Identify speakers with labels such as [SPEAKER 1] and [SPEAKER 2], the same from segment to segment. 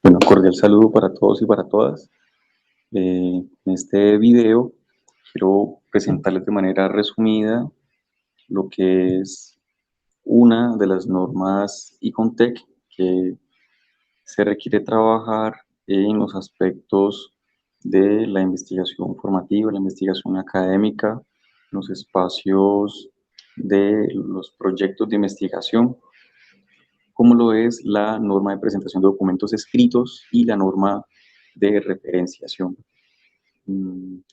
[SPEAKER 1] Bueno, cordial saludo para todos y para todas. En este video quiero presentarles de manera resumida lo que es una de las normas ICONTEC que se requiere trabajar en los aspectos de la investigación formativa, la investigación académica, los espacios de los proyectos de investigación, como lo es la norma de presentación de documentos escritos y la norma de referenciación.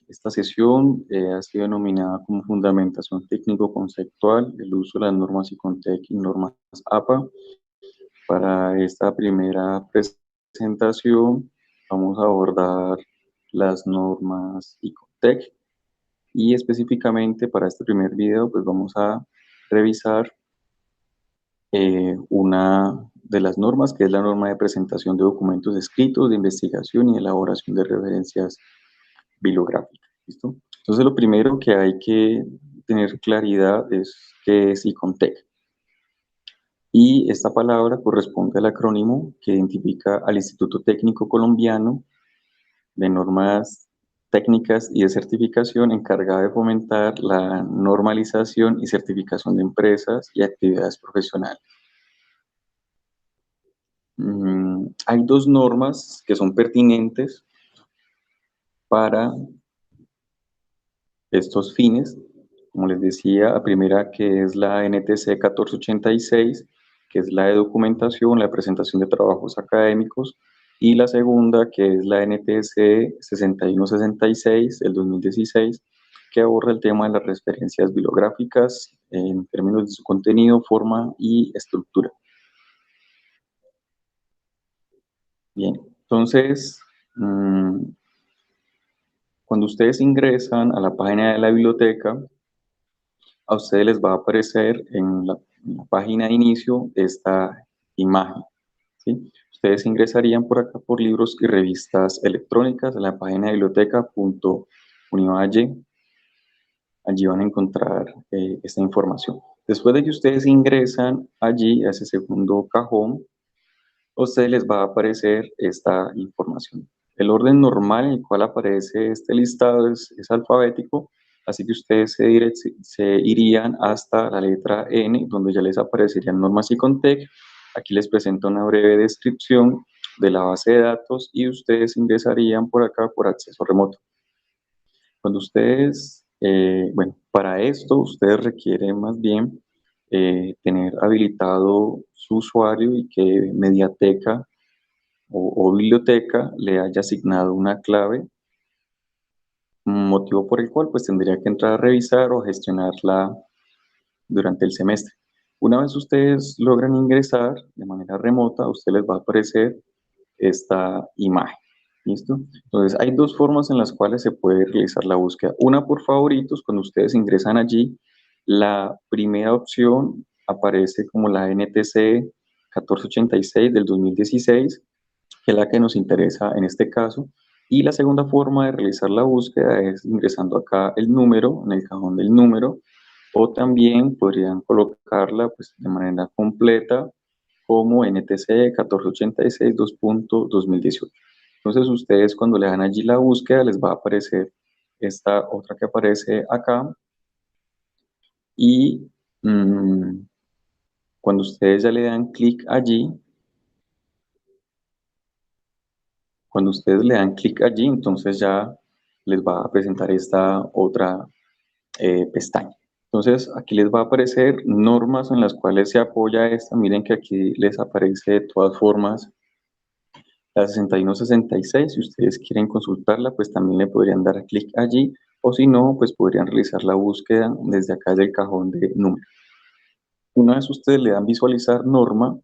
[SPEAKER 1] Esta sesión ha sido denominada como fundamentación técnico-conceptual, el uso de las normas ICONTEC y normas APA. Para esta primera presentación vamos a abordar las normas ICONTEC y específicamente para este primer video pues vamos a revisar una de las normas, que es la norma de presentación de documentos escritos, de investigación y elaboración de referencias bibliográficas. ¿Listo? Entonces, lo primero que hay que tener claridad es qué es ICONTEC. Y esta palabra corresponde al acrónimo que identifica al Instituto Técnico Colombiano de Normas Técnicas y de Certificación, encargada de fomentar la normalización y certificación de empresas y actividades profesionales. Hay dos normas que son pertinentes para estos fines. Como les decía, la primera que es la NTC 1486, que es la de documentación, la presentación de trabajos académicos, y la segunda que es la NTC 6166 del 2016, que aborda el tema de las referencias bibliográficas en términos de su contenido, forma y estructura. Bien, entonces, cuando ustedes ingresan a la página de la biblioteca, a ustedes les va a aparecer en la página de inicio esta imagen, ¿sí? Ustedes ingresarían por acá por libros y revistas electrónicas en la página de biblioteca.univalle. Allí van a encontrar esta información. Después de que ustedes ingresan allí a ese segundo cajón, a ustedes les va a aparecer esta información. El orden normal en el cual aparece este listado es alfabético, así que ustedes se irían hasta la letra N, donde ya les aparecerían normas ICONTEC. Aquí les presento una breve descripción de la base de datos y ustedes ingresarían por acá por acceso remoto. Cuando ustedes, bueno, para esto ustedes requieren más bien tener habilitado su usuario y que Mediateca o biblioteca le haya asignado una clave, motivo por el cual pues tendría que entrar a revisar o gestionarla durante el semestre. Una vez ustedes logran ingresar de manera remota, a ustedes les va a aparecer esta imagen. ¿Listo? Entonces, hay dos formas en las cuales se puede realizar la búsqueda. Una por favoritos, cuando ustedes ingresan allí, la primera opción aparece como la NTC 1486 del 2016, que es la que nos interesa en este caso. Y la segunda forma de realizar la búsqueda es ingresando acá el número, en el cajón del número, o también podrían colocarla pues, de manera completa como NTC 1486 2.2018. Entonces ustedes cuando le dan allí la búsqueda les va a aparecer esta otra que aparece acá y cuando ustedes ya le dan clic allí, entonces ya les va a presentar esta otra pestaña. Entonces aquí les va a aparecer normas en las cuales se apoya esta. Miren que aquí les aparece de todas formas la 6166. Si ustedes quieren consultarla, pues también le podrían dar clic allí, o si no, pues podrían realizar la búsqueda desde acá del cajón de número. Una vez ustedes le dan visualizar norma,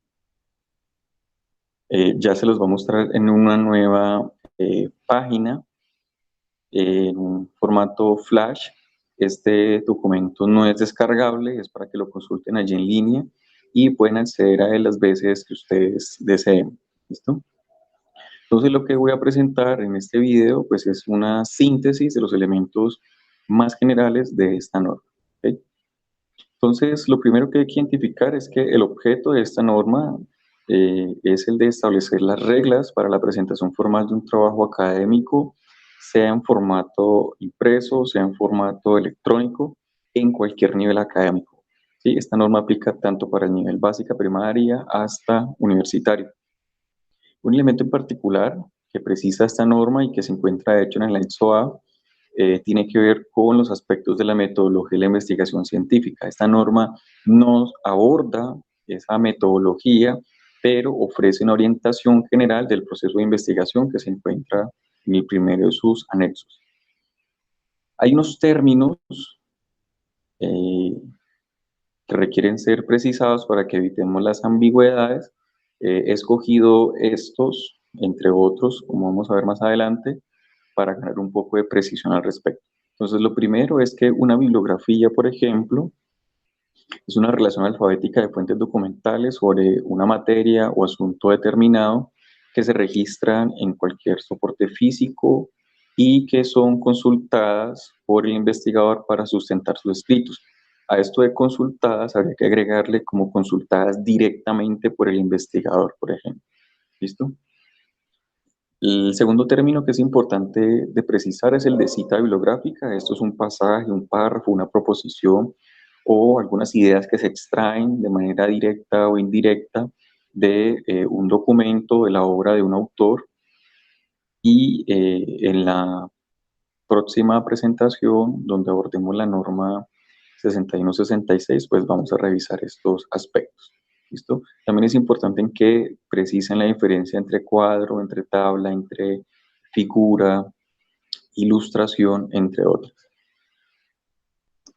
[SPEAKER 1] ya se los va a mostrar en una nueva página, en un formato Flash. Este documento no es descargable, es para que lo consulten allí en línea y pueden acceder a él las veces que ustedes deseen. ¿Listo? Entonces lo que voy a presentar en este video pues es una síntesis de los elementos más generales de esta norma. ¿Okay? Entonces, lo primero que hay que identificar es que el objeto de esta norma es el de establecer las reglas para la presentación formal de un trabajo académico, sea en formato impreso, sea en formato electrónico, en cualquier nivel académico. ¿Sí? Esta norma aplica tanto para el nivel básica primaria hasta universitario. Un elemento en particular que precisa esta norma y que se encuentra de hecho en el anexo A tiene que ver con los aspectos de la metodología de la investigación científica. Esta norma nos aborda esa metodología, pero ofrece una orientación general del proceso de investigación que se encuentra en el primero de sus anexos. Hay unos términos eh, que requieren ser precisados para que evitemos las ambigüedades. He escogido estos, entre otros, como vamos a ver más adelante, para ganar un poco de precisión al respecto. Entonces, lo primero es que una bibliografía, por ejemplo, es una relación alfabética de fuentes documentales sobre una materia o asunto determinado que se registran en cualquier soporte físico y que son consultadas por el investigador para sustentar sus escritos. A esto de consultadas habría que agregarle como consultadas directamente por el investigador, por ejemplo. ¿Listo? El segundo término que es importante de precisar es el de cita bibliográfica. Esto es un pasaje, un párrafo, una proposición o algunas ideas que se extraen de manera directa o indirecta de un documento, de la obra de un autor. Y en la próxima presentación, donde abordemos la norma 6166, pues vamos a revisar estos aspectos. ¿Listo? También es importante en que precisen la diferencia entre cuadro, entre tabla, entre figura, ilustración, entre otras.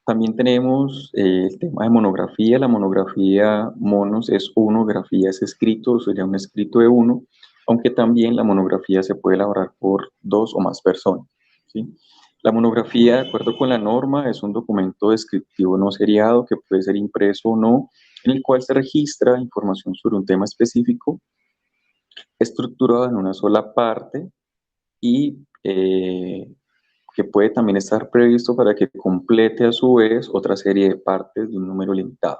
[SPEAKER 1] También tenemos el tema de monografía. La monografía monos es uno, grafía es escrito, sería un escrito de uno, aunque también la monografía se puede elaborar por dos o más personas. ¿Sí? La monografía, de acuerdo con la norma, es un documento descriptivo no seriado que puede ser impreso o no, en el cual se registra información sobre un tema específico, estructurado en una sola parte y que puede también estar previsto para que complete a su vez otra serie de partes de un número limitado.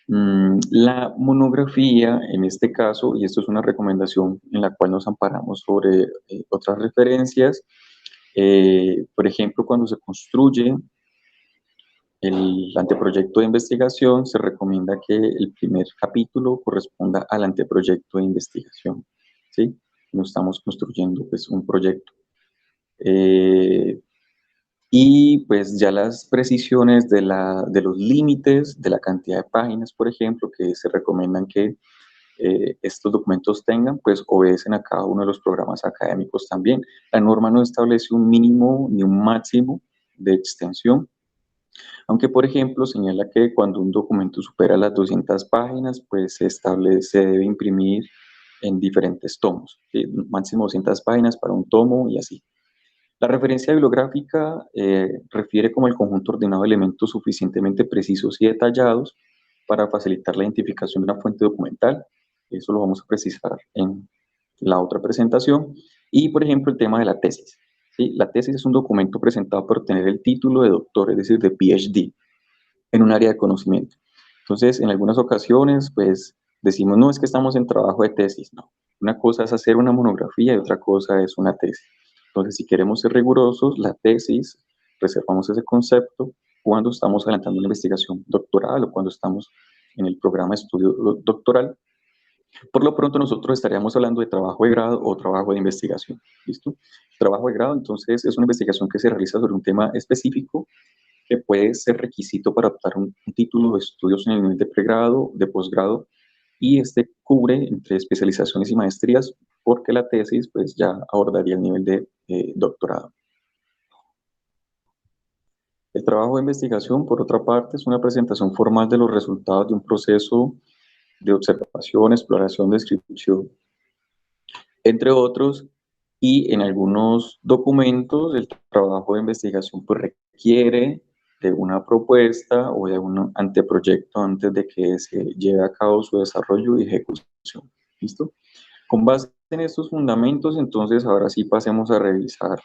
[SPEAKER 1] La monografía, en este caso, y esto es una recomendación en la cual nos amparamos sobre otras referencias, por ejemplo, cuando se construye el anteproyecto de investigación, se recomienda que el primer capítulo corresponda al anteproyecto de investigación, ¿sí? No estamos construyendo pues, un proyecto. Y pues ya las precisiones de los límites, de la cantidad de páginas, por ejemplo, que se recomiendan que estos documentos tengan, pues obedecen a cada uno de los programas académicos también. La norma no establece un mínimo ni un máximo de extensión, aunque por ejemplo señala que cuando un documento supera las 200 páginas, pues se debe imprimir en diferentes tomos, ¿sí? Máximo 200 páginas para un tomo y así. La referencia bibliográfica refiere como el conjunto ordenado de elementos suficientemente precisos y detallados para facilitar la identificación de una fuente documental. Eso lo vamos a precisar en la otra presentación. Y, por ejemplo, el tema de la tesis. ¿Sí? La tesis es un documento presentado para obtener el título de doctor, es decir, de PhD, en un área de conocimiento. Entonces, en algunas ocasiones, pues, decimos, no, es que estamos en trabajo de tesis. No, una cosa es hacer una monografía y otra cosa es una tesis. Entonces, si queremos ser rigurosos, la tesis, reservamos ese concepto cuando estamos adelantando una investigación doctoral o cuando estamos en el programa de estudio doctoral. Por lo pronto, nosotros estaríamos hablando de trabajo de grado o trabajo de investigación. ¿Listo? Trabajo de grado, entonces, es una investigación que se realiza sobre un tema específico que puede ser requisito para optar un título de estudios en el nivel de pregrado, de posgrado, y este cubre entre especializaciones y maestrías, porque la tesis pues ya abordaría el nivel de doctorado. El trabajo de investigación, por otra parte, es una presentación formal de los resultados de un proceso de observación, exploración, descripción, entre otros, y en algunos documentos el trabajo de investigación pues, requiere de una propuesta o de un anteproyecto antes de que se lleve a cabo su desarrollo y ejecución. ¿Listo? Con base en estos fundamentos, entonces ahora sí pasemos a revisar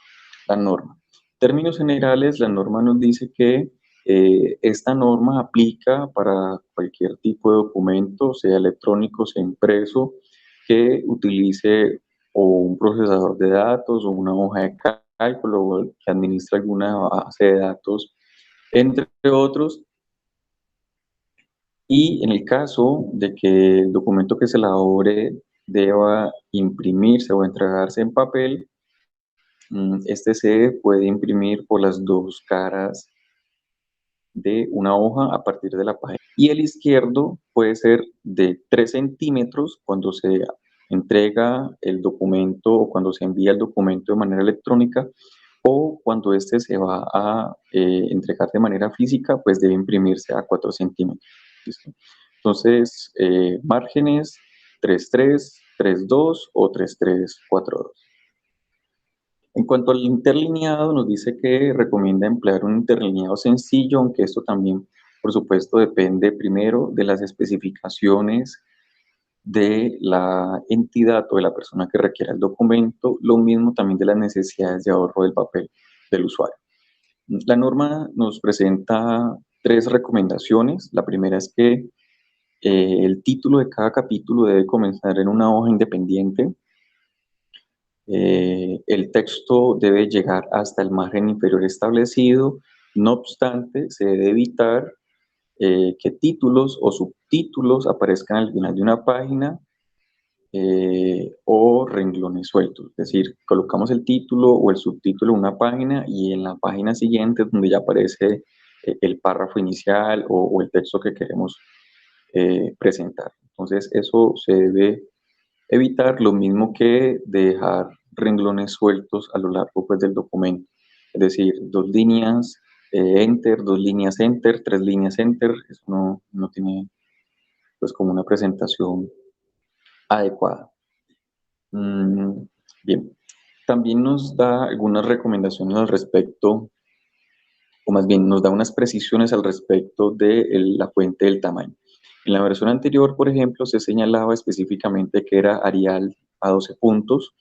[SPEAKER 1] la norma. En términos generales, la norma nos dice que Esta norma aplica para cualquier tipo de documento, sea electrónico, sea impreso, que utilice o un procesador de datos o una hoja de cálculo o que administre alguna base de datos, entre otros. Y en el caso de que el documento que se elabore deba imprimirse o entregarse en papel, este se puede imprimir por las dos caras de una hoja a partir de la página. Y el izquierdo puede ser de 3 centímetros cuando se entrega el documento o cuando se envía el documento de manera electrónica, o cuando este se va a entregar de manera física, pues debe imprimirse a 4 centímetros. ¿Listo? Entonces, márgenes 3.3, 3.2 o 3.3, 4.2. En cuanto al interlineado, nos dice que recomienda emplear un interlineado sencillo, aunque esto también, por supuesto, depende primero de las especificaciones de la entidad o de la persona que requiera el documento, lo mismo también de las necesidades de ahorro del papel del usuario. La norma nos presenta 3 recomendaciones. La primera es que el título de cada capítulo debe comenzar en una hoja independiente. El texto debe llegar hasta el margen inferior establecido. No obstante, se debe evitar que títulos o subtítulos aparezcan al final de una página o renglones sueltos. Es decir, colocamos el título o el subtítulo en una página y en la página siguiente es donde ya aparece el párrafo inicial o el texto que queremos presentar. Entonces, eso se debe evitar, lo mismo que dejar renglones sueltos a lo largo pues, del documento. Es decir, 2 líneas, enter, 2 líneas, enter, 3 líneas, enter. Eso no tiene pues como una presentación adecuada. Bien, también nos da algunas recomendaciones al respecto, o más bien nos da unas precisiones al respecto de la fuente del tamaño. En la versión anterior, por ejemplo, se señalaba específicamente que era Arial a 12 puntos.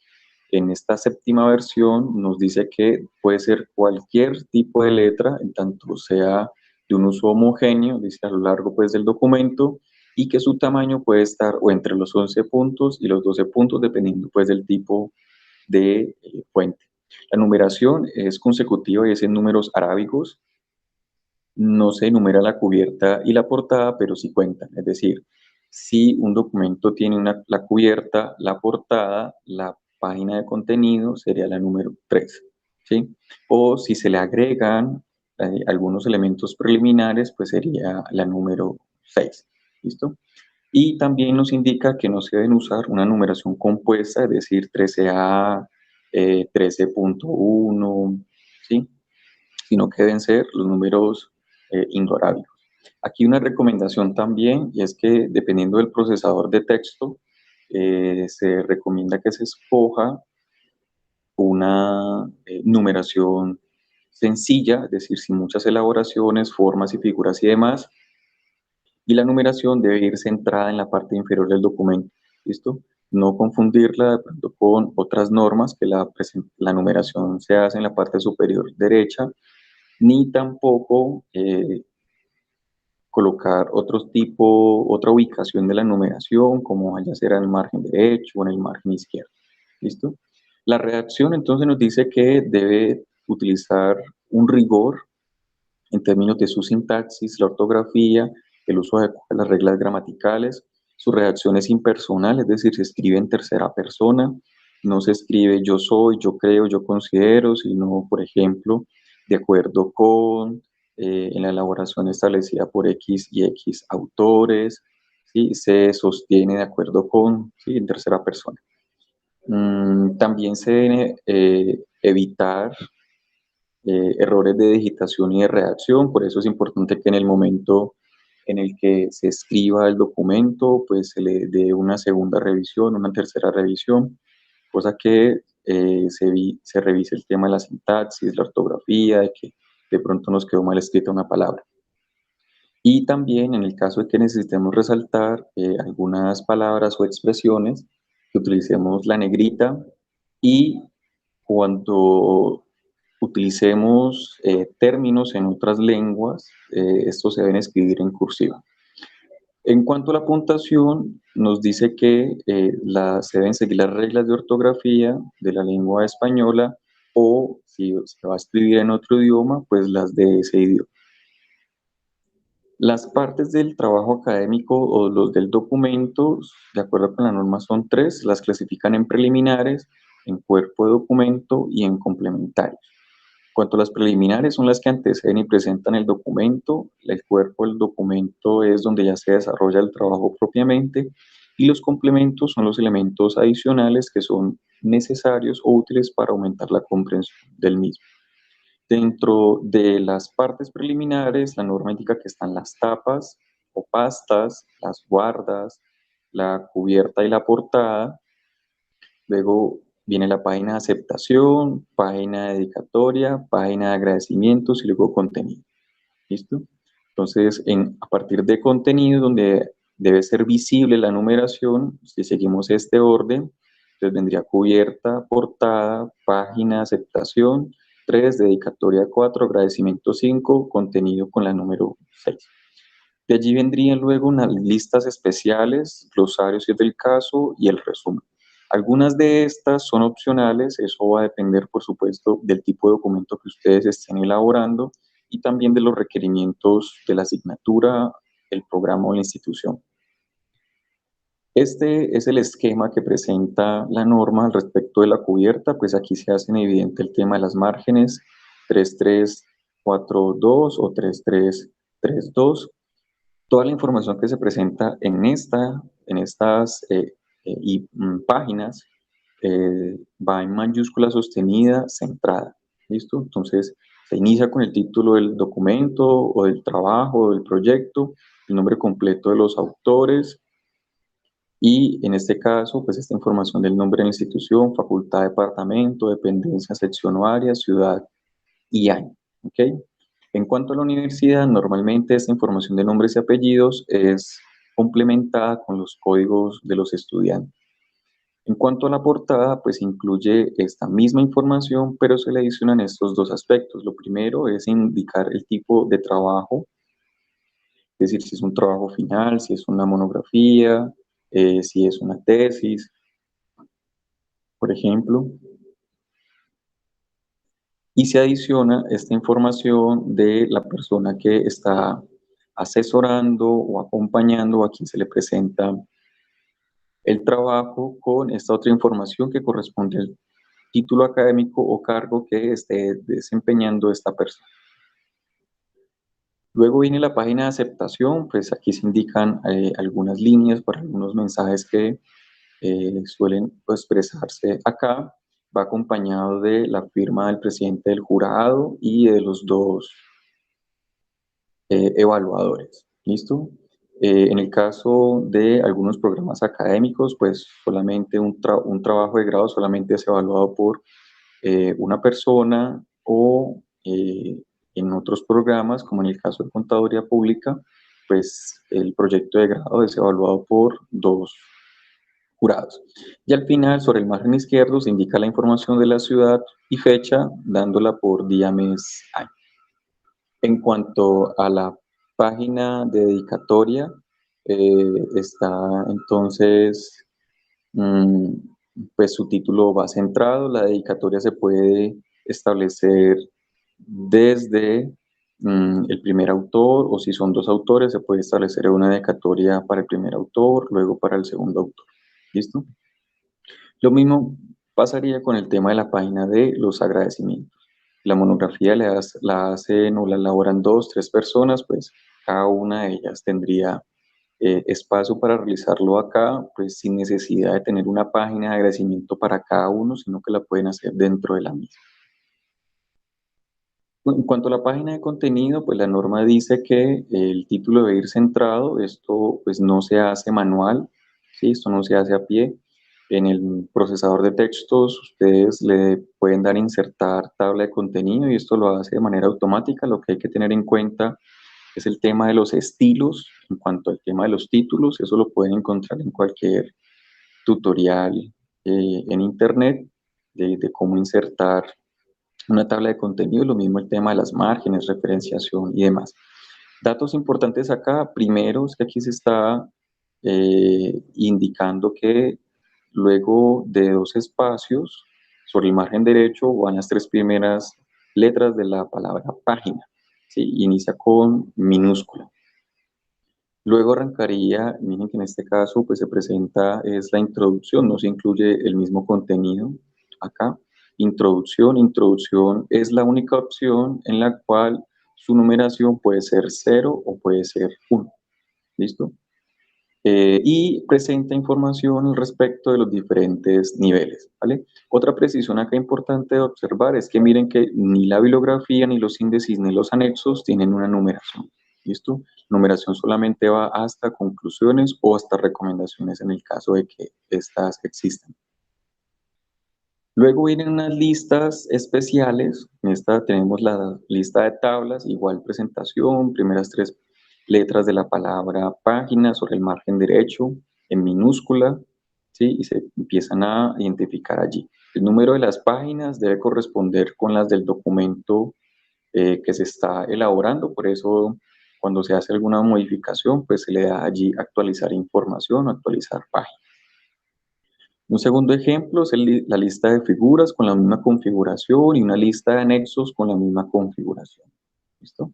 [SPEAKER 1] En esta séptima versión nos dice que puede ser cualquier tipo de letra, en tanto sea de un uso homogéneo, dice a lo largo pues, del documento, y que su tamaño puede estar o entre los 11 puntos y los 12 puntos, dependiendo pues, del tipo de fuente. La numeración es consecutiva y es en números arábigos. No se enumera la cubierta y la portada, pero sí cuentan. Es decir, si un documento tiene la cubierta, la portada, la página de contenido sería la número 3. ¿Sí? O si se le agregan algunos elementos preliminares, pues sería la número 6. ¿Listo? Y también nos indica que no se deben usar una numeración compuesta, es decir, 13A, 13.1, ¿sí? Sino que deben ser los números indorábicos. Aquí una recomendación también, y es que dependiendo del procesador de texto, se recomienda que se escoja una numeración sencilla, es decir, sin muchas elaboraciones, formas y figuras y demás, y la numeración debe ir centrada en la parte inferior del documento, ¿listo? No confundirla de pronto con otras normas que la numeración se hace en la parte superior derecha, ni tampoco colocar otra ubicación de la numeración, como ya será en el margen derecho o en el margen izquierdo. ¿Listo? La redacción entonces nos dice que debe utilizar un rigor en términos de su sintaxis, la ortografía, el uso de las reglas gramaticales. Su redacción es impersonal, es decir, se escribe en tercera persona, no se escribe yo soy, yo creo, yo considero, sino, por ejemplo, de acuerdo con, en la elaboración establecida por X y X autores, ¿sí? Se sostiene de acuerdo con, ¿sí? En tercera persona. También se debe evitar errores de digitación y de redacción, por eso es importante que en el momento en el que se escriba el documento, pues se le dé una segunda revisión, una tercera revisión, cosa que se revise el tema de la sintaxis, la ortografía, de que de pronto nos quedó mal escrita una palabra. Y también en el caso de que necesitemos resaltar algunas palabras o expresiones, que utilicemos la negrita y cuando utilicemos términos en otras lenguas, estos se deben escribir en cursiva. En cuanto a la puntuación, nos dice que se deben seguir las reglas de ortografía de la lengua española o si se va a escribir en otro idioma, pues las de ese idioma. Las partes del trabajo académico o los del documento, de acuerdo con la norma, son tres, las clasifican en preliminares, en cuerpo de documento y en complementarios. En cuanto a las preliminares, son las que anteceden y presentan el documento, el cuerpo del documento es donde ya se desarrolla el trabajo propiamente, y los complementos son los elementos adicionales que son necesarios o útiles para aumentar la comprensión del mismo. Dentro de las partes preliminares, la norma indica que están las tapas o pastas, las guardas, la cubierta y la portada. Luego viene la página de aceptación, página de dedicatoria, página de agradecimientos y luego contenido. ¿Listo? Entonces, a partir de contenido, donde debe ser visible la numeración, si seguimos este orden, entonces vendría cubierta, portada, página, aceptación, 3, dedicatoria 4, agradecimiento 5, contenido con la número 6. De allí vendrían luego unas listas especiales, glosarios si es del caso y el resumen. Algunas de estas son opcionales, eso va a depender, por supuesto, del tipo de documento que ustedes estén elaborando y también de los requerimientos de la asignatura, el programa o la institución. Este es el esquema que presenta la norma al respecto de la cubierta, pues aquí se hace evidente el tema de las márgenes 3342 o 3332. Toda la información que se presenta en estas páginas va en mayúscula sostenida, centrada. ¿Listo? Entonces, se inicia con el título del documento o del trabajo o del proyecto, el nombre completo de los autores y, en este caso, pues esta información del nombre de la institución, facultad, departamento, dependencia, sección o área, ciudad y año. ¿Ok? En cuanto a la universidad, normalmente esta información de nombres y apellidos es complementada con los códigos de los estudiantes. En cuanto a la portada, pues incluye esta misma información, pero se le adicionan estos dos aspectos. Lo primero es indicar el tipo de trabajo, es decir, si es un trabajo final, si es una monografía, si es una tesis, por ejemplo. Y se adiciona esta información de la persona que está asesorando o acompañando a quien se le presenta el trabajo con esta otra información que corresponde al título académico o cargo que esté desempeñando esta persona. Luego viene la página de aceptación, pues aquí se indican algunas líneas para algunos mensajes que suelen expresarse acá. Va acompañado de la firma del presidente del jurado y de los dos evaluadores. ¿Listo? En el caso de algunos programas académicos, pues solamente un trabajo de grado solamente es evaluado por una persona o en otros programas, como en el caso de contaduría pública, pues el proyecto de grado es evaluado por dos jurados. Y al final, sobre el margen izquierdo, se indica la información de la ciudad y fecha, dándola por día, mes, año. En cuanto a la página de dedicatoria, está entonces, pues su título va centrado, la dedicatoria se puede establecer desde el primer autor, o si son dos autores, se puede establecer una dedicatoria para el primer autor, luego para el segundo autor. ¿Listo? Lo mismo pasaría con el tema de la página de los agradecimientos. La monografía la hacen o la elaboran 2, 3 personas, pues cada una de ellas tendría espacio para realizarlo acá, pues sin necesidad de tener una página de agradecimiento para cada uno, sino que la pueden hacer dentro de la misma. En cuanto a la página de contenido, pues la norma dice que el título debe ir centrado, esto pues no se hace manual, ¿sí? Esto no se hace a pie. En el procesador de textos ustedes le pueden dar insertar tabla de contenido y esto lo hace de manera automática. Lo que hay que tener en cuenta es el tema de los estilos. En cuanto al tema de los títulos, eso lo pueden encontrar en cualquier tutorial en internet de cómo insertar Una tabla de contenido, lo mismo el tema de las márgenes, referenciación y demás. Datos importantes acá, primero es que aquí se está indicando que luego de dos espacios sobre el margen derecho van las tres primeras letras de la palabra página, ¿sí? Inicia con minúscula. Luego arrancaría, miren que en este caso pues se presenta es la introducción, no se incluye el mismo contenido acá. Introducción es la única opción en la cual su numeración puede ser 0 o puede ser 1, ¿listo? Y presenta información al respecto de los diferentes niveles, ¿vale? Otra precisión acá importante de observar es que miren que ni la bibliografía, ni los índices, ni los anexos tienen una numeración, ¿listo? Numeración solamente va hasta conclusiones o hasta recomendaciones en el caso de que estas existan. Luego vienen unas listas especiales. En esta tenemos la lista de tablas, igual presentación, primeras tres letras de la palabra página sobre el margen derecho, en minúscula, ¿sí? Y se empiezan a identificar allí. El número de las páginas debe corresponder con las del documento que se está elaborando, por eso cuando se hace alguna modificación, pues se le da allí actualizar información, actualizar página. Un segundo ejemplo es la lista de figuras con la misma configuración y una lista de anexos con la misma configuración. ¿Listo?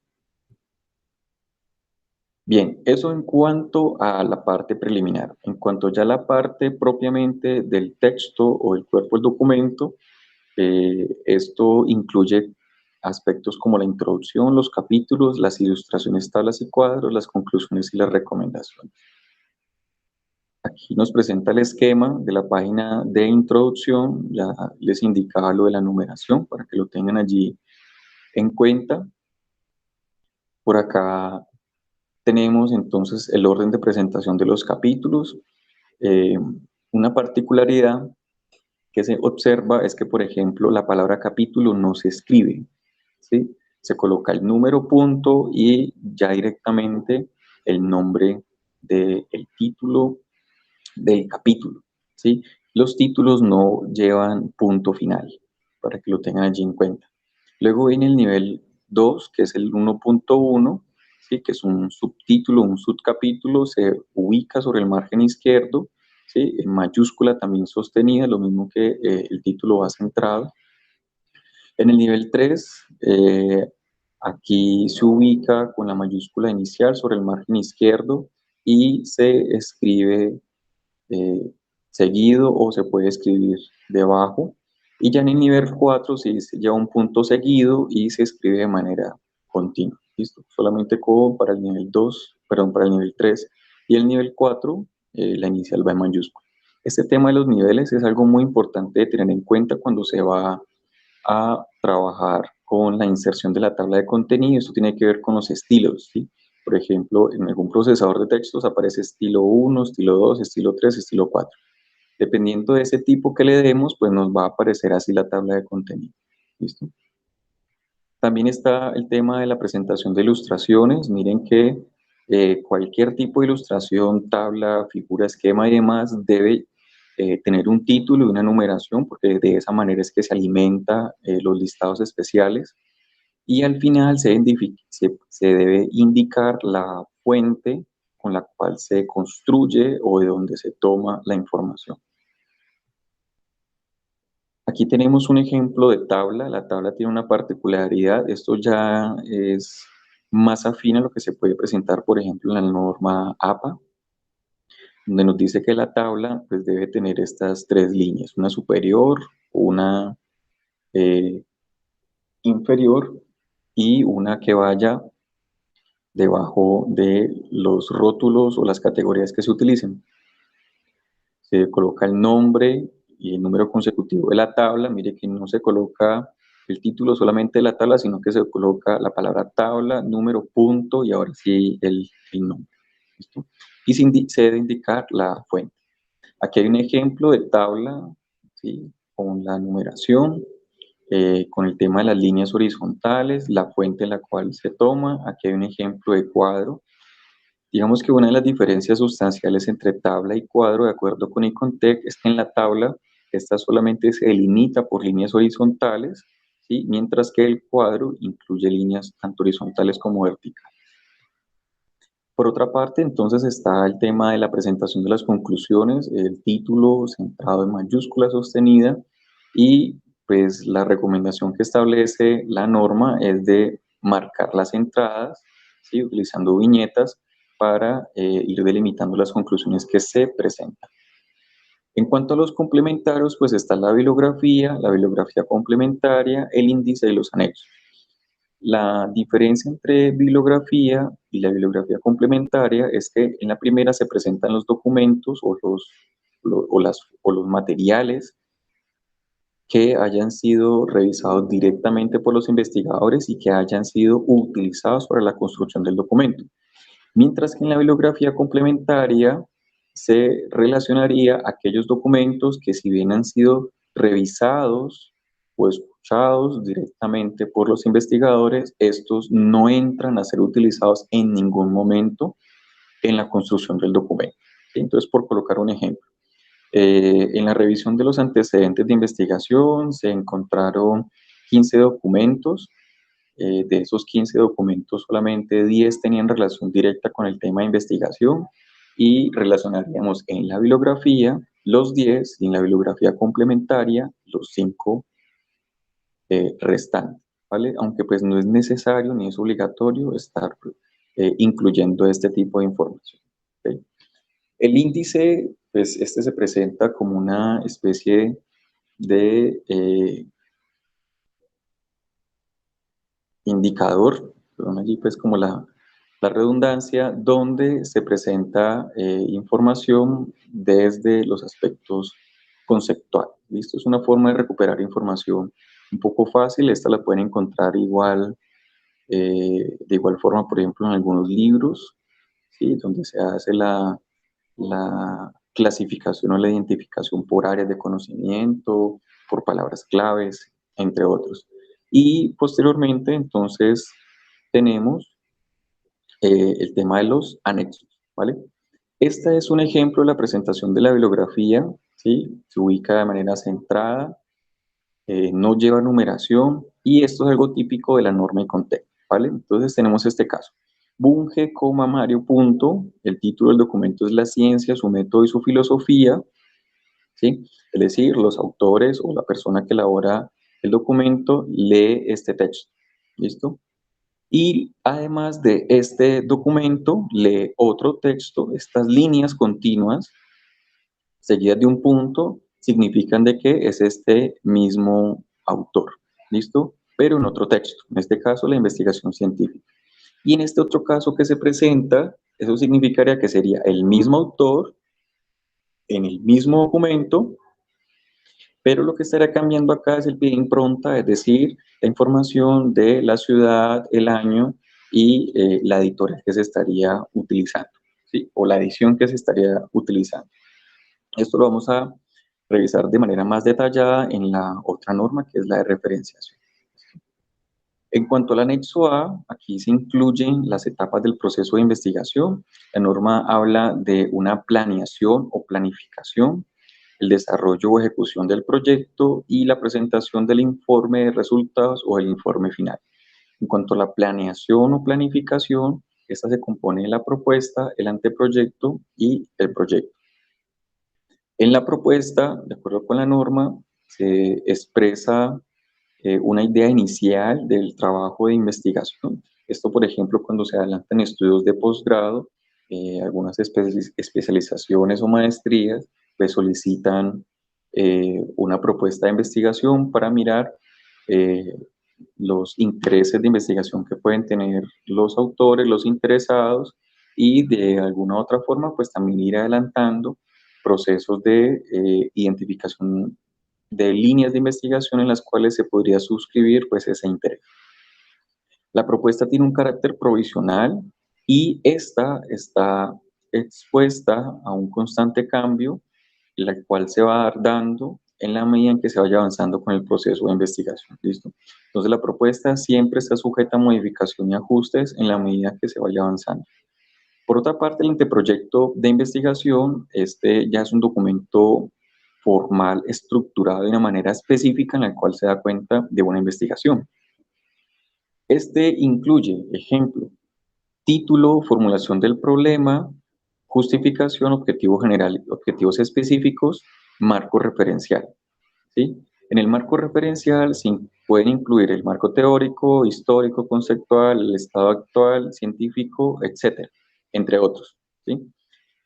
[SPEAKER 1] Bien, eso en cuanto a la parte preliminar. En cuanto ya a la parte propiamente del texto o del cuerpo del documento, esto incluye aspectos como la introducción, los capítulos, las ilustraciones, tablas y cuadros, las conclusiones y las recomendaciones. Aquí nos presenta el esquema de la página de introducción, ya les indicaba lo de la numeración para que lo tengan allí en cuenta. Por acá tenemos entonces el orden de presentación de los capítulos. Una particularidad que se observa es que, por ejemplo, la palabra capítulo no se escribe, ¿sí? Se coloca el número punto y ya directamente el nombre del título del capítulo, ¿sí? Los títulos no llevan punto final, para que lo tengan allí en cuenta. Luego viene el nivel 2, que es el 1.1, ¿sí? Que es un subtítulo, un subcapítulo, se ubica sobre el margen izquierdo, ¿sí? En mayúscula también sostenida, lo mismo que el título va centrado. En el nivel 3, aquí se ubica con la mayúscula inicial sobre el margen izquierdo y se escribe seguido o se puede escribir debajo. Y ya en el nivel 4 se lleva un punto seguido y se escribe de manera continua. ¿Listo? Solamente como para el nivel 2, perdón, para el nivel 3 y el nivel 4, la inicial va en mayúscula. Este tema de los niveles es algo muy importante de tener en cuenta cuando se va a trabajar con la inserción de la tabla de contenido. Esto tiene que ver con los estilos, ¿sí? Por ejemplo, en algún procesador de textos aparece estilo 1, estilo 2, estilo 3, estilo 4. Dependiendo de ese tipo que le demos, pues nos va a aparecer así la tabla de contenido. ¿Listo? También está el tema de la presentación de ilustraciones. Miren que cualquier tipo de ilustración, tabla, figura, esquema y demás debe tener un título y una numeración, porque de esa manera es que se alimenta los listados especiales. Y al final se debe indicar la fuente con la cual se construye o de donde se toma la información. Aquí tenemos un ejemplo de tabla. La tabla tiene una particularidad. Esto ya es más afín a lo que se puede presentar, por ejemplo, en la norma APA, donde nos dice que la tabla pues, debe tener estas tres líneas, una superior, una eh, inferior y una que vaya debajo de los rótulos o las categorías que se utilicen. Se coloca el nombre y el número consecutivo de la tabla. Mire que no se coloca el título solamente de la tabla, sino que se coloca la palabra tabla, número, punto y ahora sí el nombre. ¿Listo? Y se debe indicar la fuente. Aquí hay un ejemplo de tabla, ¿sí? Con la numeración, con el tema de las líneas horizontales, la fuente en la cual se toma. Aquí hay un ejemplo de cuadro. Digamos que una de las diferencias sustanciales entre tabla y cuadro, de acuerdo con Icontec, es que en la tabla esta solamente se delimita por líneas horizontales, ¿sí? Mientras que el cuadro incluye líneas tanto horizontales como verticales. Por otra parte, entonces está el tema de la presentación de las conclusiones, el título centrado en mayúscula sostenida y pues la recomendación que establece la norma es de marcar las entradas, ¿sí? Utilizando viñetas para ir delimitando las conclusiones que se presentan. En cuanto a los complementarios, pues está la bibliografía complementaria, el índice y los anexos. La diferencia entre bibliografía y la bibliografía complementaria es que en la primera se presentan los documentos o los materiales que hayan sido revisados directamente por los investigadores y que hayan sido utilizados para la construcción del documento. Mientras que en la bibliografía complementaria se relacionaría aquellos documentos que si bien han sido revisados o escuchados directamente por los investigadores, estos no entran a ser utilizados en ningún momento en la construcción del documento. Entonces, por colocar un ejemplo, en la revisión de los antecedentes de investigación se encontraron 15 documentos. De esos 15 documentos, solamente 10 tenían relación directa con el tema de investigación y relacionaríamos en la bibliografía los 10 y en la bibliografía complementaria los 5 restantes, ¿vale? Aunque pues no es necesario ni es obligatorio estar incluyendo este tipo de información. ¿Okay? El índice, pues este se presenta como una especie de indicador, perdón, allí pues como la redundancia, donde se presenta información desde los aspectos conceptuales. ¿Listo? Es una forma de recuperar información un poco fácil, esta la pueden encontrar igual, de igual forma, por ejemplo, en algunos libros, ¿sí? Donde se hace la clasificación o la identificación por áreas de conocimiento, por palabras claves, entre otros. Y posteriormente, entonces, tenemos el tema de los anexos, ¿vale? Este es un ejemplo de la presentación de la bibliografía, ¿sí? Se ubica de manera centrada, no lleva numeración y esto es algo típico de la norma y contexto, ¿vale? Entonces tenemos este caso. Bunge, Mario, punto. El título del documento es La ciencia, su método y su filosofía, ¿sí? Es decir, los autores o la persona que elabora el documento lee este texto, ¿listo? Y además de este documento, lee otro texto, estas líneas continuas, seguidas de un punto, significan de que es este mismo autor, ¿listo? Pero en otro texto, en este caso la investigación científica. Y en este otro caso que se presenta, eso significaría que sería el mismo autor en el mismo documento, pero lo que estaría cambiando acá es el pie de impronta, es decir, la información de la ciudad, el año y la editorial que se estaría utilizando, ¿sí? O la edición que se estaría utilizando. Esto lo vamos a revisar de manera más detallada en la otra norma, que es la de referenciación. En cuanto al anexo A, aquí se incluyen las etapas del proceso de investigación. La norma habla de una planeación o planificación, el desarrollo o ejecución del proyecto y la presentación del informe de resultados o el informe final. En cuanto a la planeación o planificación, esta se compone de la propuesta, el anteproyecto y el proyecto. En la propuesta, de acuerdo con la norma, se expresa una idea inicial del trabajo de investigación. Esto, por ejemplo, cuando se adelantan estudios de posgrado, algunas especializaciones o maestrías, pues solicitan una propuesta de investigación para mirar eh, los intereses de investigación que pueden tener los autores, los interesados, y de alguna otra forma, pues también ir adelantando procesos de identificación de líneas de investigación en las cuales se podría suscribir pues ese interés. La propuesta tiene un carácter provisional y esta está expuesta a un constante cambio, la cual se va a dar dando en la medida en que se vaya avanzando con el proceso de investigación. ¿Listo? Entonces la propuesta siempre está sujeta a modificación y ajustes en la medida que se vaya avanzando. Por otra parte, el anteproyecto de investigación, este ya es un documento formal, estructurado de una manera específica en la cual se da cuenta de una investigación. Este incluye, ejemplo, título, formulación del problema, justificación, objetivo general, objetivos específicos, marco referencial, ¿sí? En el marco referencial se pueden incluir el marco teórico, histórico, conceptual, el estado actual, científico, etcétera, entre otros, ¿sí?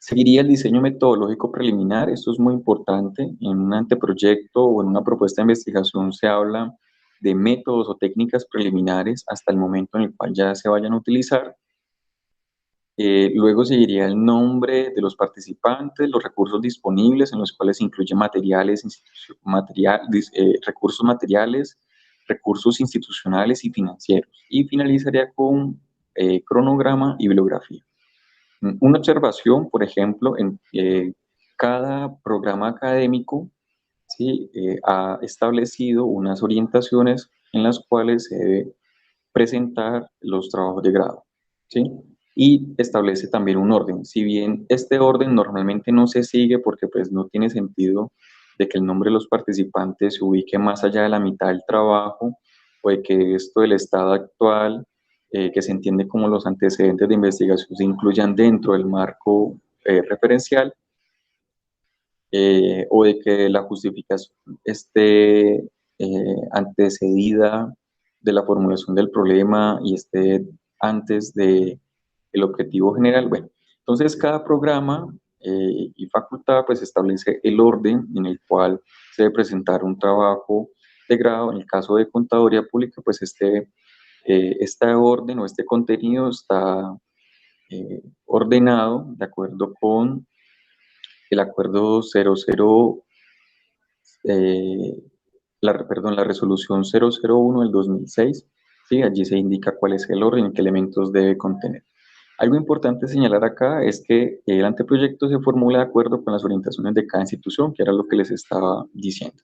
[SPEAKER 1] Seguiría el diseño metodológico preliminar. Esto es muy importante. En un anteproyecto o en una propuesta de investigación se habla de métodos o técnicas preliminares hasta el momento en el cual ya se vayan a utilizar. Luego seguiría el nombre de los participantes, los recursos disponibles, en los cuales se incluyen materiales, recursos materiales, recursos institucionales y financieros. Y finalizaría con cronograma y bibliografía. Una observación, por ejemplo, en cada programa académico, ¿sí? Ha establecido unas orientaciones en las cuales se debe presentar los trabajos de grado, ¿sí? Y establece también un orden. Si bien este orden normalmente no se sigue porque pues no tiene sentido de que el nombre de los participantes se ubique más allá de la mitad del trabajo, o de que esto del estado actual, que se entiende como los antecedentes de investigación, se incluyan dentro del marco referencial, o de que la justificación esté antecedida de la formulación del problema y esté antes de el objetivo general. Bueno, entonces cada programa y facultad pues establece el orden en el cual se debe presentar un trabajo de grado. En el caso de contaduría pública, pues este orden o este contenido está ordenado de acuerdo con el acuerdo 00, la resolución 001 del 2006, ¿sí? Allí se indica cuál es el orden y qué elementos debe contener. Algo importante señalar acá es que el anteproyecto se formula de acuerdo con las orientaciones de cada institución, que era lo que les estaba diciendo.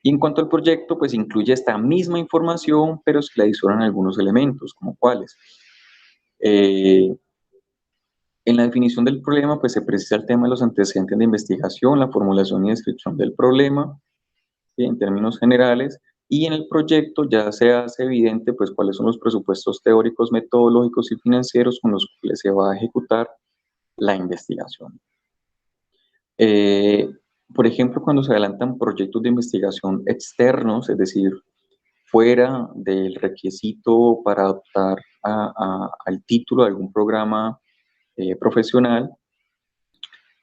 [SPEAKER 1] Y en cuanto al proyecto, pues incluye esta misma información, pero se le adicionan algunos elementos, como cuáles. En la definición del problema, pues se precisa el tema de los antecedentes de investigación, la formulación y descripción del problema, ¿sí? En términos generales, y en el proyecto ya se hace evidente pues cuáles son los presupuestos teóricos, metodológicos y financieros con los cuales se va a ejecutar la investigación. Eh, por ejemplo, cuando se adelantan proyectos de investigación externos, es decir, fuera del requisito para adoptar al título de algún programa profesional,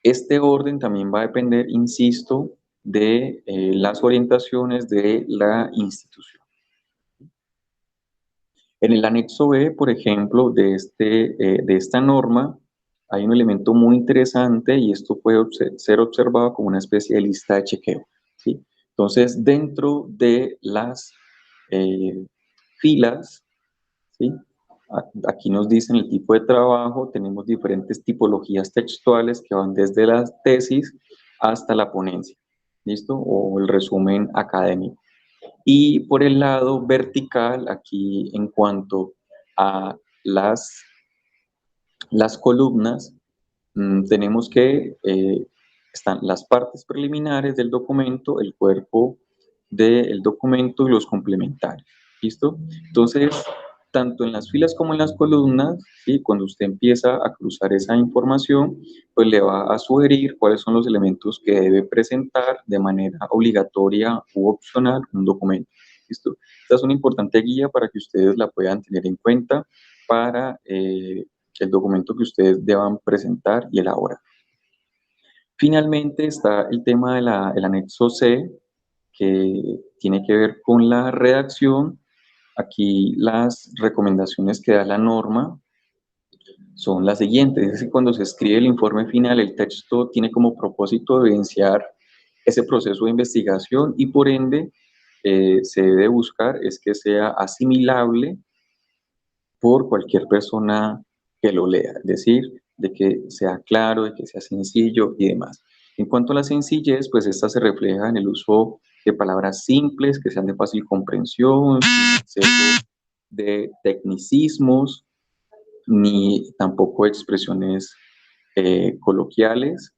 [SPEAKER 1] este orden también va a depender, insisto, de las orientaciones de la institución. En el anexo B, por ejemplo, de esta norma, hay un elemento muy interesante y esto puede ser observado como una especie de lista de chequeo, ¿sí? Entonces, dentro de las filas, ¿sí? Aquí nos dicen el tipo de trabajo, tenemos diferentes tipologías textuales que van desde la tesis hasta la ponencia, ¿listo? O el resumen académico. Y por el lado vertical, aquí en cuanto a las columnas, tenemos que están las partes preliminares del documento, el cuerpo del documento y los complementarios. ¿Listo? Entonces, tanto en las filas como en las columnas, ¿sí? Cuando usted empieza a cruzar esa información, pues le va a sugerir cuáles son los elementos que debe presentar de manera obligatoria u opcional un documento. ¿Listo? Esta es una importante guía para que ustedes la puedan tener en cuenta para el documento que ustedes deban presentar y elaborar. Finalmente está el tema del anexo C, que tiene que ver con la redacción. Aquí las recomendaciones que da la norma son las siguientes. Es que cuando se escribe el informe final, el texto tiene como propósito evidenciar ese proceso de investigación y por ende se debe buscar es que sea asimilable por cualquier persona que lo lea, es decir, de que sea claro, de que sea sencillo y demás. En cuanto a la sencillez, pues esta se refleja en el uso de palabras simples que sean de fácil comprensión, sin exceso de tecnicismos, ni tampoco expresiones coloquiales.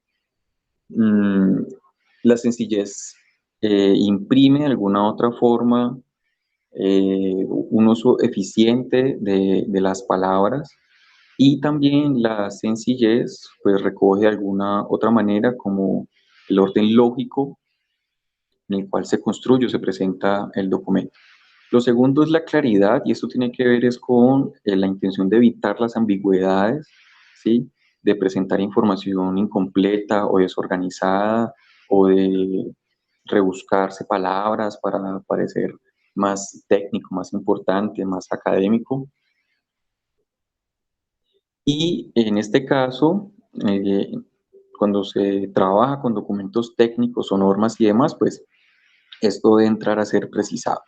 [SPEAKER 1] La sencillez imprime de alguna otra forma un uso eficiente de las palabras, y también la sencillez pues recoge de alguna otra manera como el orden lógico en el cual se construye o se presenta el documento. Lo segundo es la claridad, y esto tiene que ver es con la intención de evitar las ambigüedades, ¿sí? De presentar información incompleta o desorganizada, o de rebuscarse palabras para parecer más técnico, más importante, más académico. Y en este caso, eh, cuando se trabaja con documentos técnicos o normas y demás, pues esto debe entrar a ser precisado.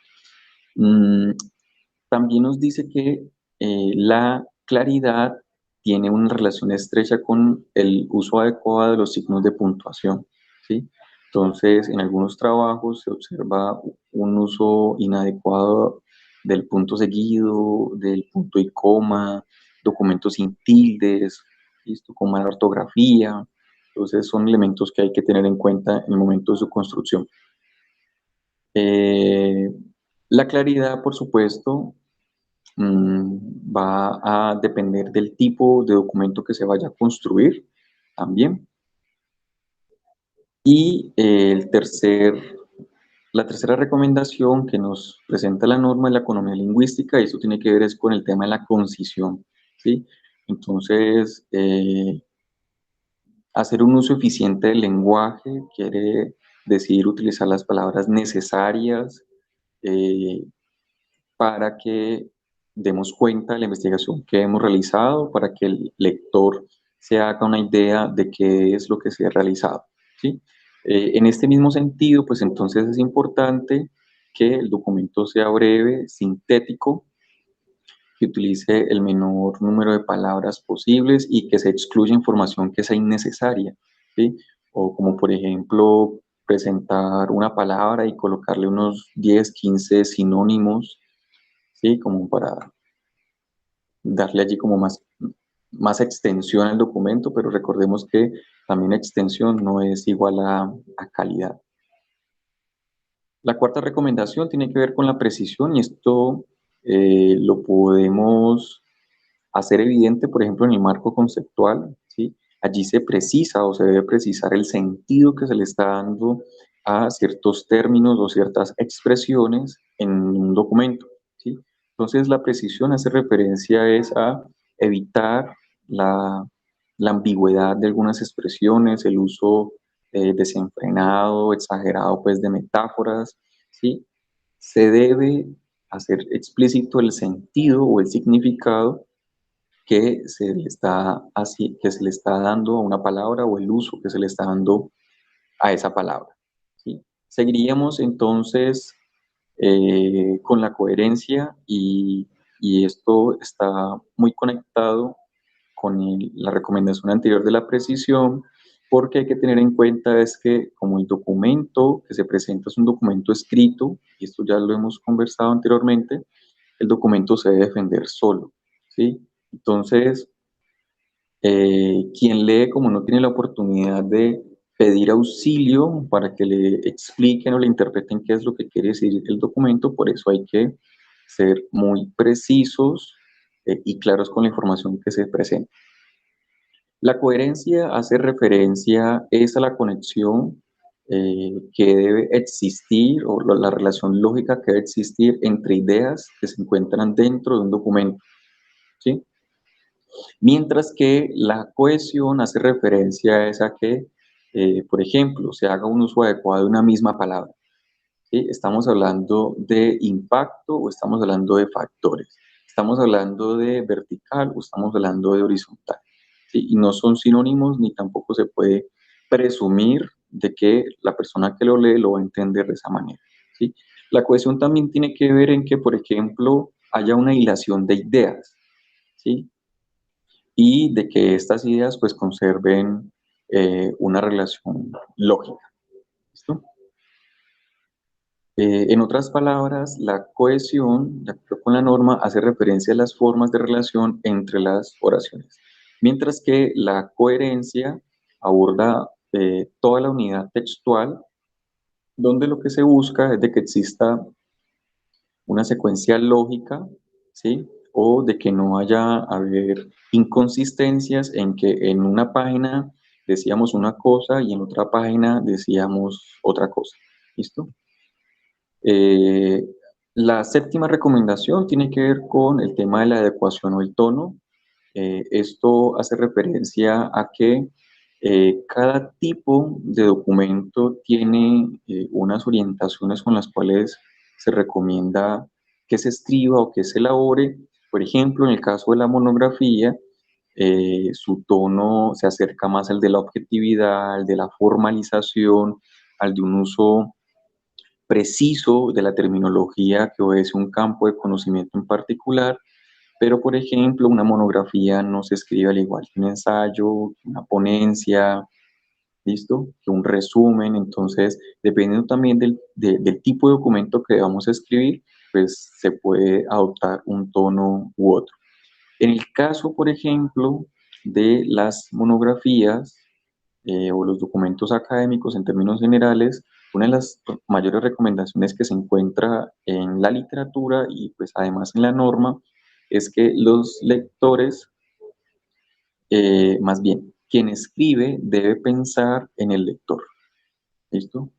[SPEAKER 1] Mm, También nos dice que la claridad tiene una relación estrecha con el uso adecuado de los signos de puntuación, ¿sí? Entonces, en algunos trabajos se observa un uso inadecuado del punto seguido, del punto y coma, documentos sin tildes, ¿listo? Con mala ortografía. Entonces, son elementos que hay que tener en cuenta en el momento de su construcción. Eh, la claridad, por supuesto, va a depender del tipo de documento que se vaya a construir también. Y la tercera recomendación que nos presenta la norma es la economía lingüística, y eso tiene que ver es con el tema de la concisión, ¿sí? Entonces, hacer un uso eficiente del lenguaje quiere decir utilizar las palabras necesarias, eh, para que demos cuenta de la investigación que hemos realizado, para que el lector se haga una idea de qué es lo que se ha realizado, ¿sí? En este mismo sentido, pues entonces es importante que el documento sea breve, sintético, que utilice el menor número de palabras posibles y que se excluya información que sea innecesaria, ¿sí? O como por ejemplo presentar una palabra y colocarle unos 10, 15 sinónimos, ¿sí? Como para darle allí como más extensión al documento, pero recordemos que también extensión no es igual a calidad. La cuarta recomendación tiene que ver con la precisión, y esto lo podemos hacer evidente, por ejemplo, en el marco conceptual, ¿sí? Allí se precisa o se debe precisar el sentido que se le está dando a ciertos términos o ciertas expresiones en un documento, ¿sí? Entonces, la precisión hace referencia es a evitar la, la ambigüedad de algunas expresiones, el uso desenfrenado, exagerado, pues, de metáforas, ¿sí? Se debe hacer explícito el sentido o el significado que se le está dando a una palabra, o el uso que se le está dando a esa palabra, ¿sí? Seguiríamos entonces con la coherencia, y esto está muy conectado con la recomendación anterior de la precisión, porque hay que tener en cuenta es que como el documento que se presenta es un documento escrito, y esto ya lo hemos conversado anteriormente, el documento se debe defender solo, ¿sí? Entonces, quien lee, como no tiene la oportunidad de pedir auxilio para que le expliquen o le interpreten qué es lo que quiere decir el documento, por eso hay que ser muy precisos y claros con la información que se presenta. La coherencia hace referencia es a la conexión que debe existir, o la relación lógica que debe existir entre ideas que se encuentran dentro de un documento, ¿sí? Mientras que la cohesión hace referencia a esa que, por ejemplo, se haga un uso adecuado de una misma palabra, ¿sí? Estamos hablando de impacto o estamos hablando de factores. Estamos hablando de vertical o estamos hablando de horizontal, ¿sí? Y no son sinónimos, ni tampoco se puede presumir de que la persona que lo lee lo va a entender de esa manera, ¿sí? La cohesión también tiene que ver en que, por ejemplo, haya una hilación de ideas, ¿sí? Y de que estas ideas pues conserven una relación lógica. ¿Listo? En otras palabras, la cohesión, de acuerdo con la norma, hace referencia a las formas de relación entre las oraciones, mientras que la coherencia aborda toda la unidad textual donde lo que se busca es de que exista una secuencia lógica, ¿sí? O de que no haya haber inconsistencias en que en una página decíamos una cosa y en otra página decíamos otra cosa. ¿Listo? Eh, la séptima recomendación tiene que ver con el tema de la adecuación o el tono. Esto hace referencia a que cada tipo de documento tiene unas orientaciones con las cuales se recomienda que se escriba o que se elabore. Por ejemplo, en el caso de la monografía, su tono se acerca más al de la objetividad, al de la formalización, al de un uso preciso de la terminología que obedece un campo de conocimiento en particular, pero por ejemplo una monografía no se escribe al igual que un ensayo, una ponencia, ¿listo? Que un resumen, entonces dependiendo también del tipo de documento que vamos a escribir, pues se puede adoptar un tono u otro. En el caso, por ejemplo, de las monografías o los documentos académicos en términos generales, una de las mayores recomendaciones que se encuentra en la literatura y pues además en la norma es que los lectores, más bien, quien escribe debe pensar en el lector. ¿Listo?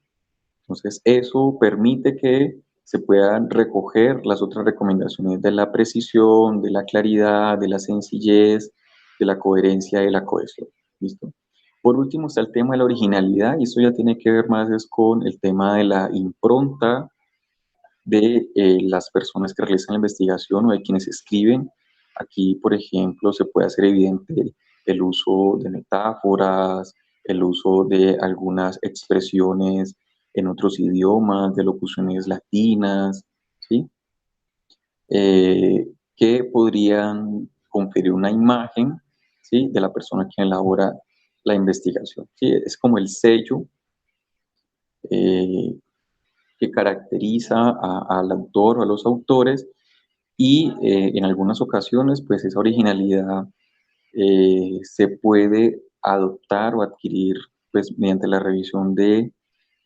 [SPEAKER 1] Entonces, eso permite que se puedan recoger las otras recomendaciones de la precisión, de la claridad, de la sencillez, de la coherencia y de la cohesión. ¿Listo? Por último está el tema de la originalidad y eso ya tiene que ver más es con el tema de la impronta de las personas que realizan la investigación o de quienes escriben. Aquí, por ejemplo, se puede hacer evidente el uso de metáforas, el uso de algunas expresiones en otros idiomas, de locuciones latinas, ¿sí? Que podrían conferir una imagen, ¿sí? De la persona que elabora la investigación, ¿sí? Es como el sello eh, que caracteriza al autor o a los autores y en algunas ocasiones pues esa originalidad se puede adoptar o adquirir pues mediante la revisión de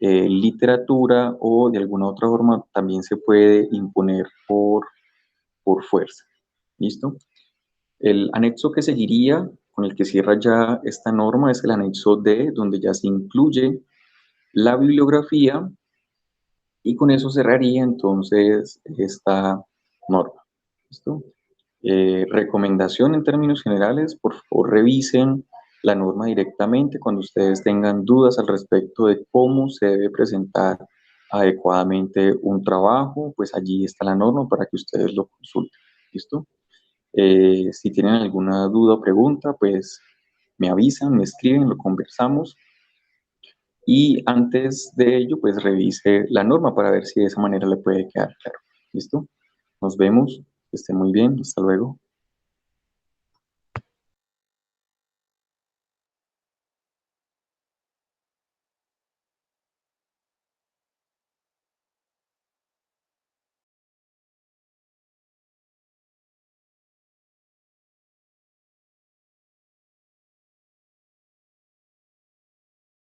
[SPEAKER 1] literatura o de alguna otra forma también se puede imponer por fuerza. ¿Listo? El anexo que seguiría, con el que cierra ya esta norma, es el anexo D, donde ya se incluye la bibliografía y con eso cerraría entonces esta norma. ¿Listo? Recomendación en términos generales, por favor revisen la norma directamente cuando ustedes tengan dudas al respecto de cómo se debe presentar adecuadamente un trabajo, pues allí está la norma para que ustedes lo consulten. ¿Listo? Si tienen alguna duda o pregunta, pues me avisan, me escriben, lo conversamos y antes de ello, pues revise la norma para ver si de esa manera le puede quedar claro. ¿Listo? Nos vemos, que esté muy bien, hasta luego.